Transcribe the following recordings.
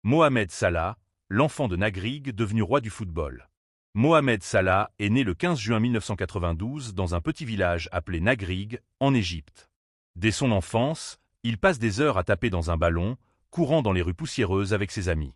Mohamed Salah, l'enfant de Nagrig devenu roi du football. Mohamed Salah est né le 15 juin 1992 dans un petit village appelé Nagrig, en Égypte. Dès son enfance, il passe des heures à taper dans un ballon, courant dans les rues poussiéreuses avec ses amis.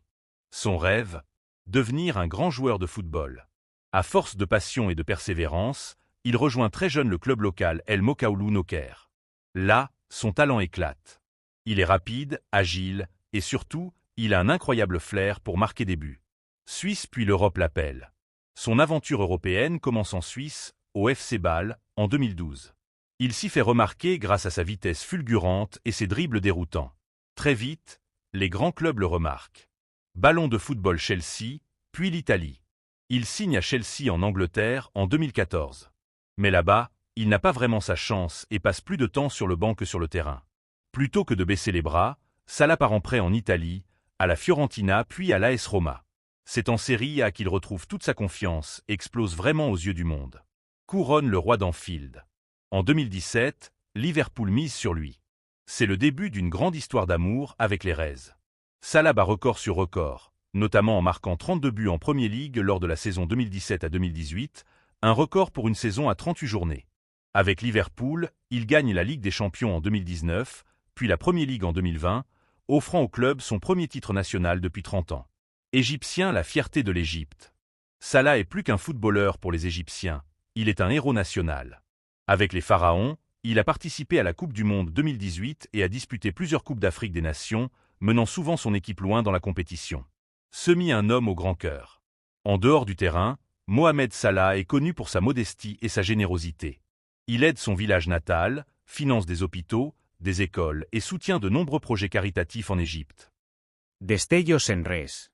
Son rêve? Devenir un grand joueur de football. À force de passion et de persévérance, il rejoint très jeune le club local El Mokaoulou Noker. Là, son talent éclate. Il est rapide, agile, et surtout, il a un incroyable flair pour marquer des buts. Suisse puis l'Europe l'appelle. Son aventure européenne commence en Suisse, au FC Bâle, en 2012. Il s'y fait remarquer grâce à sa vitesse fulgurante et ses dribbles déroutants. Très vite, les grands clubs le remarquent. Ballon de football Chelsea, puis l'Italie. Il signe à Chelsea en Angleterre en 2014. Mais là-bas, il n'a pas vraiment sa chance et passe plus de temps sur le banc que sur le terrain. Plutôt que de baisser les bras, Salah part en prêt en Italie, à la Fiorentina puis à l'AS Roma. C'est en Serie A qu'il retrouve toute sa confiance et explose vraiment aux yeux du monde. Couronne le roi d'Anfield. En 2017, Liverpool mise sur lui. C'est le début d'une grande histoire d'amour avec les Reds. Salah bat record sur record, notamment en marquant 32 buts en Premier League lors de la saison 2017 à 2018, un record pour une saison à 38 journées. Avec Liverpool, il gagne la Ligue des Champions en 2019, puis la Premier League en 2020, offrant au club son premier titre national depuis 30 ans. Égyptien, la fierté de l'Égypte. Salah est plus qu'un footballeur pour les Égyptiens, il est un héros national. Avec les Pharaons, il a participé à la Coupe du Monde 2018 et a disputé plusieurs Coupes d'Afrique des Nations, menant souvent son équipe loin dans la compétition. Semi un homme au grand cœur. En dehors du terrain, Mohamed Salah est connu pour sa modestie et sa générosité. Il aide son village natal, finance des hôpitaux, des écoles et soutient de nombreux projets caritatifs en Égypte. Destellos en res.